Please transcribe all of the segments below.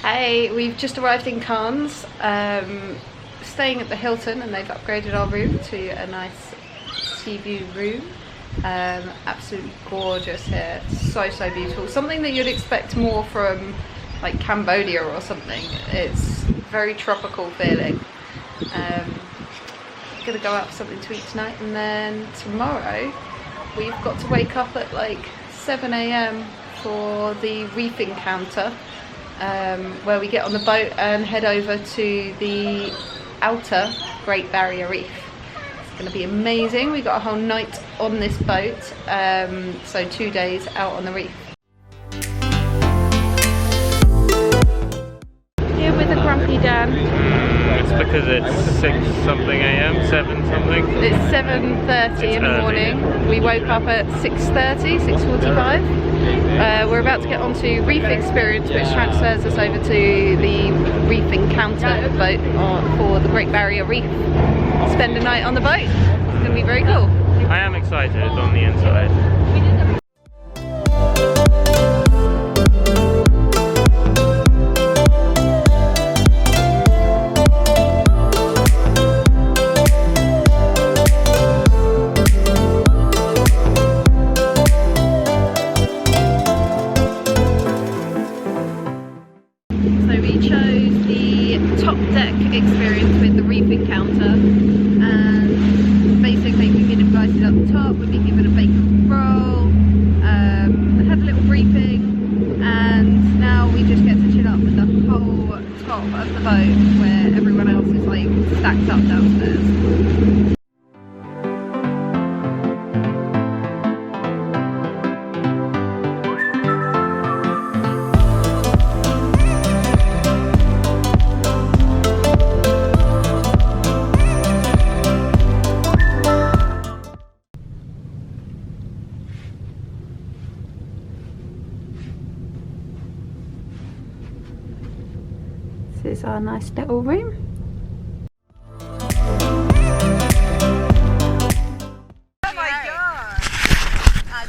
Hey, we've just arrived in Cannes, staying at the Hilton, and they've upgraded our room to a nice sea view room. Absolutely gorgeous here, so beautiful. Something that you'd expect more from like Cambodia or something. It's very tropical feeling. Gonna go out for something to eat tonight, and then tomorrow we've got to wake up at like 7 AM for the reef encounter, where we get on the boat and head over to the outer Great Barrier Reef. It's going to be amazing. We got a whole night on this boat, so 2 days out on the reef. Here with a grumpy Dan. It's because it's 6 something AM, 7 something. It's 7:30 in the morning. We woke up at 6:30, 6:45. We're about to get onto Reef Experience, which transfers us over to the Reef Encounter boat for the Great Barrier Reef. Spend a night on the boat. It's going to be very cool. I am excited on the inside. Experience with the Reef Encounter, and basically we've been invited up the top, we've been given a bacon roll, had a little briefing, and now we just get to chill up with the whole top of the boat where everyone else is like stacked up downstairs. This is our nice little room. Oh my god!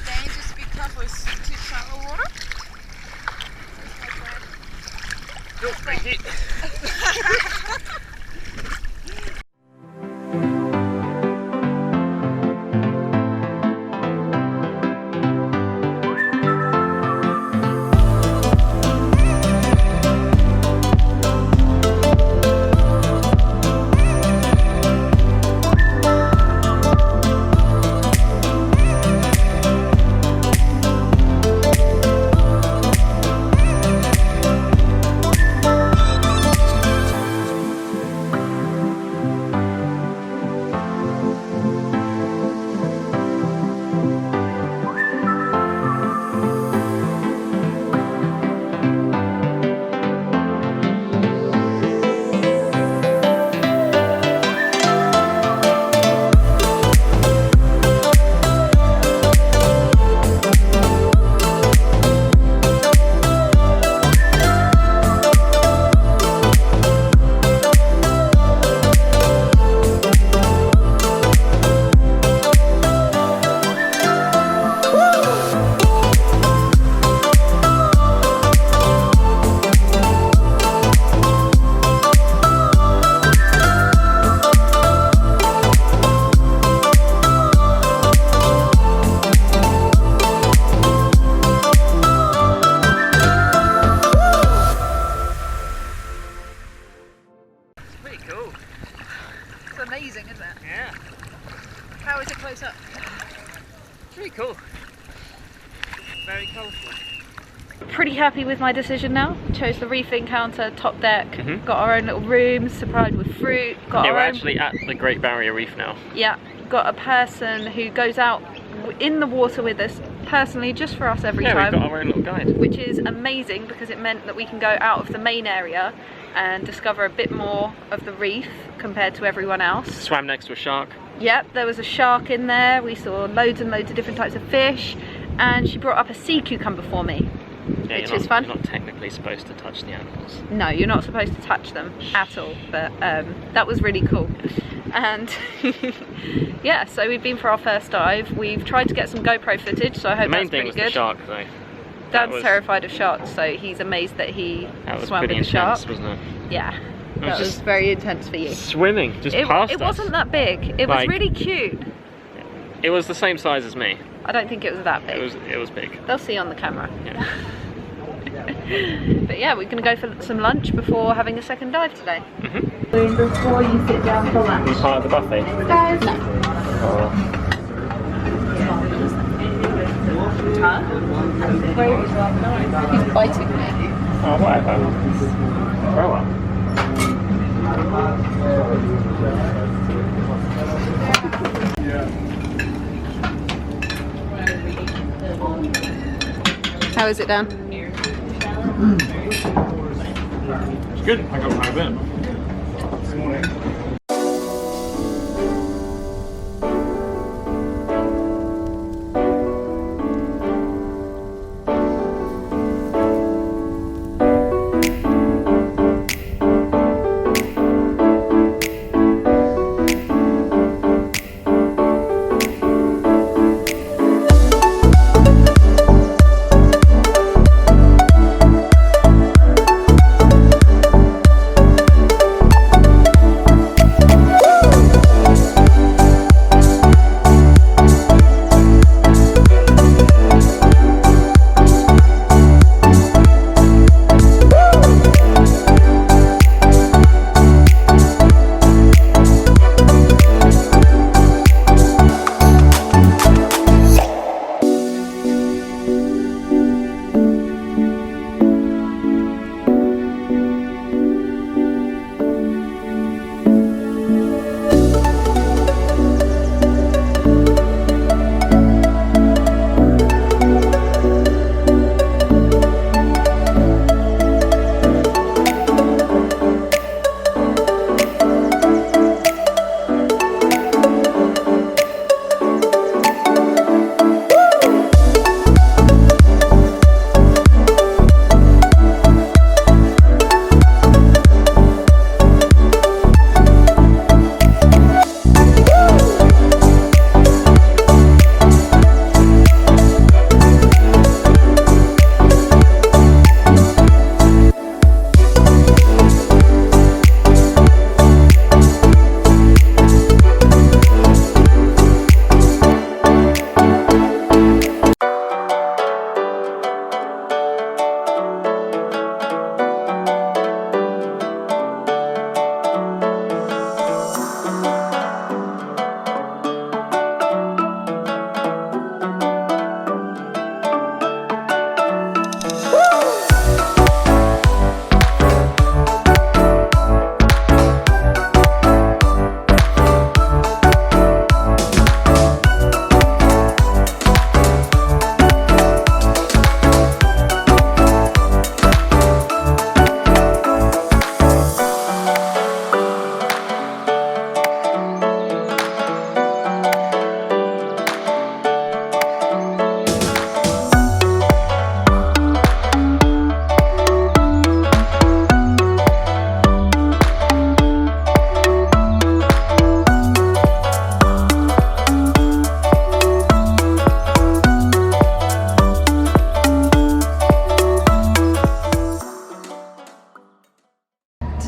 Danger, just be careful, it's too shallow water. Don't break it. Amazing, isn't it? Yeah. How is it close up? It's really cool. Very colourful. Pretty happy with my decision now. Chose the Reef Encounter top deck. Got our own little room, supplied with fruit. Got we're actually at the Great Barrier Reef now. Yeah, got a person who goes out in the water with us personally, just for us every time. Yeah, we've got our own little guide. Which is amazing because it meant that we can go out of the main area and discover a bit more of the reef compared to everyone else. Swam next to a shark. Yep, there was a shark in there. We saw loads and loads of different types of fish, and she brought up a sea cucumber for me, Yeah, which is fun. You're not technically supposed to touch the animals. No, you're not supposed to touch them at all, but that was really cool. And yeah, so we've been for our first dive. We've tried to get some GoPro footage, so I hope that's pretty good. The main thing was the shark though. Dan's terrified of sharks, so he's amazed that he swam with the shark. That was pretty intense, wasn't it? Yeah, that was very intense for you. Swimming, just past us. It wasn't that big. It was really cute. It was the same size as me. I don't think it was that big. It was big. They'll see on the camera. Yeah. But yeah, we're going to go for some lunch before having a second dive today. Before you sit down for lunch. Are you part of the buffet? Guys, no. He's biting me. Oh, whatever. Grow up. How is it, Dan? It's good. I got quite a bit. This morning.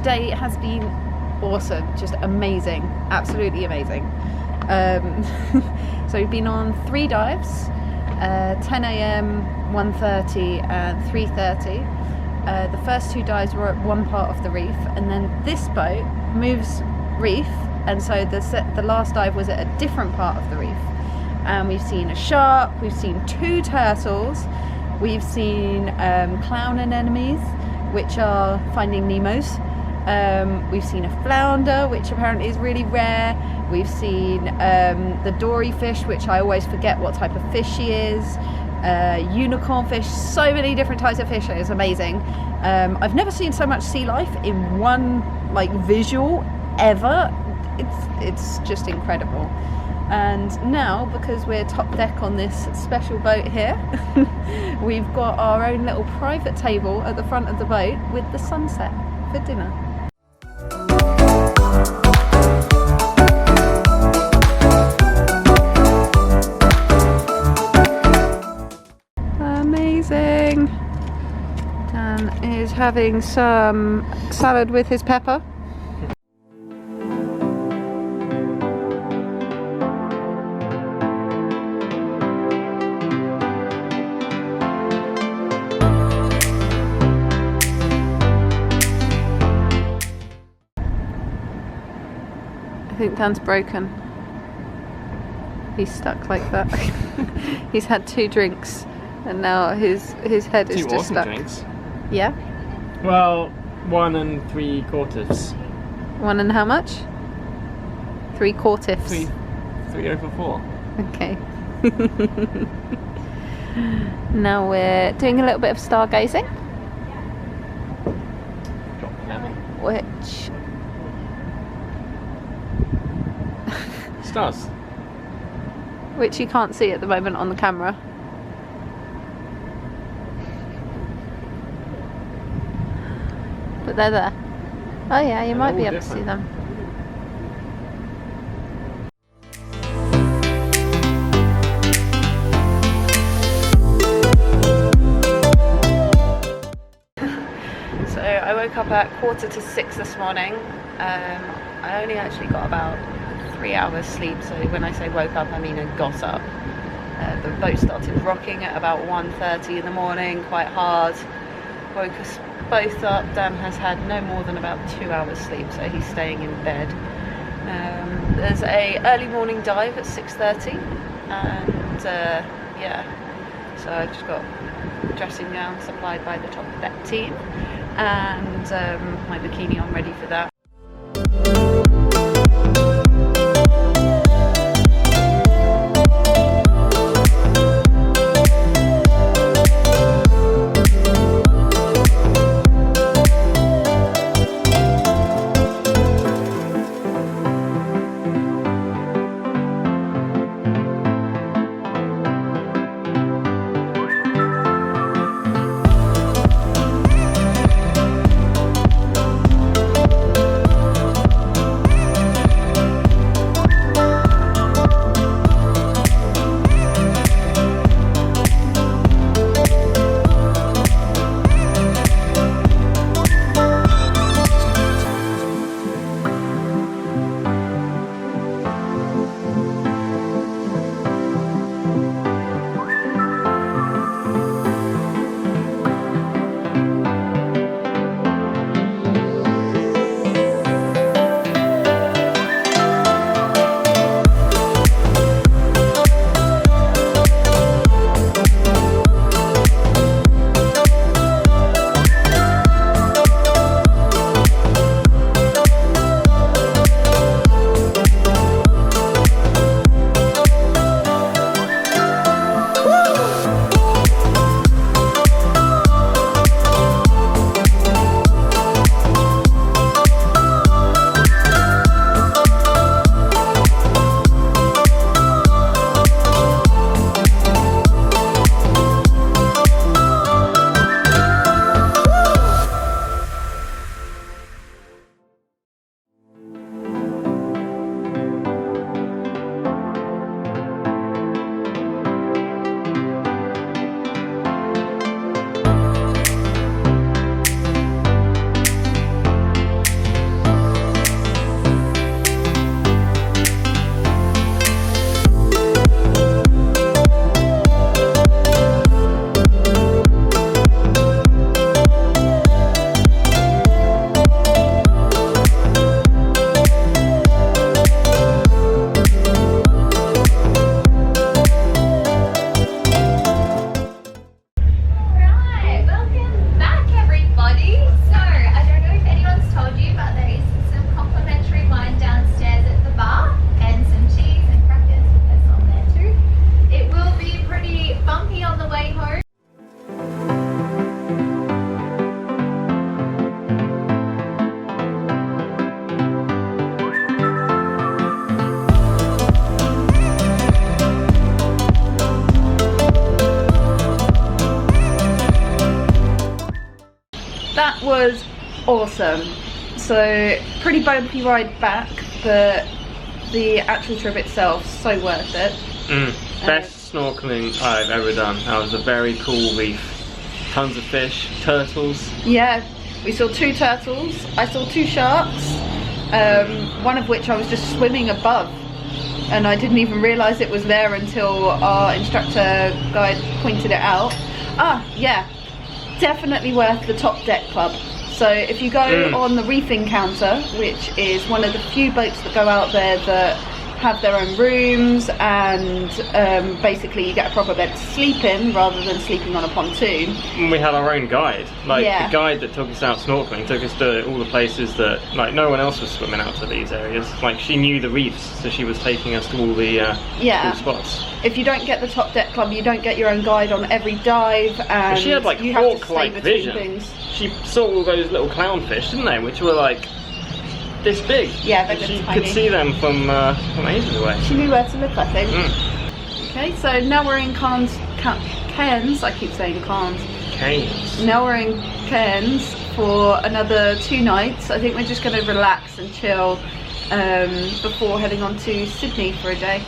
Today has been awesome, just amazing, absolutely amazing. So we've been on 3 dives, 10 a.m, 1:30 and 3:30. The first 2 dives were at one part of the reef, and then this boat moves reef, and so the last dive was at a different part of the reef. And we've seen a shark, we've seen 2 turtles, we've seen clown anemones, which are Finding Nemos. We've seen a flounder, which apparently is really rare. We've seen the dory fish, which I always forget what type of fish she is. Unicorn fish, so many different types of fish. It is amazing. I've never seen so much sea life in one visual ever. It's just incredible. And now, because we're top deck on this special boat here, we've got our own little private table at the front of the boat with the sunset for dinner. Amazing. Dan is having some salad with his pepper. I think Dan's broken. He's stuck like that. He's had 2 drinks and now his head is 2 just awesome stuck. drinks. Yeah? Well, 1 3/4. 1 and how much? 3/4. 3/4. Okay. Now we're doing a little bit of stargazing, Drop lemon. which Stars. which you can't see at the moment on the camera. But they're there. Oh yeah, you might be able to see them. So I woke up at 5:45 this morning. I only actually got about 3 hours sleep, so when I say woke up I mean I got up. The boat started rocking at about 1:30 in the morning, quite hard. Woke us both up. Dan has had no more than about 2 hours sleep, so he's staying in bed. There's a early morning dive at 6:30 and yeah, so I just got dressing gown supplied by the top deck team and my bikini on ready for that. That was awesome. So pretty bumpy ride back, but the actual trip itself, so worth it. Best snorkeling I've ever done. That was a very cool reef. tons of fish, turtles. Yeah, we saw 2 turtles. I saw 2 sharks, one of which I was just swimming above, and I didn't even realise it was there until our instructor guide pointed it out. Ah, yeah, definitely worth the Top Deck Club. So if you go on the Reef Encounter, which is one of the few boats that go out there that have their own rooms, and basically you get a proper bed to sleep in rather than sleeping on a pontoon. And we had our own guide. Like, Yeah. the guide that took us out snorkeling took us to all the places that, like, no one else was swimming out to these areas. Like, she knew the reefs, so she was taking us to all the cool spots. If you don't get the Top Deck Club, you don't get your own guide on every dive, and She had, like, you have to stay hawk-like between vision. things. She saw all those little clownfish, didn't they? Which were, like, this big. Yeah, they're And she just could tiny. see them from ages away. She knew where to look, I think. Okay, so now we're in Cairns. I keep saying Cairns. Canes. Now we're in Cairns for another 2 nights. I think we're just going to relax and chill before heading on to Sydney for a day.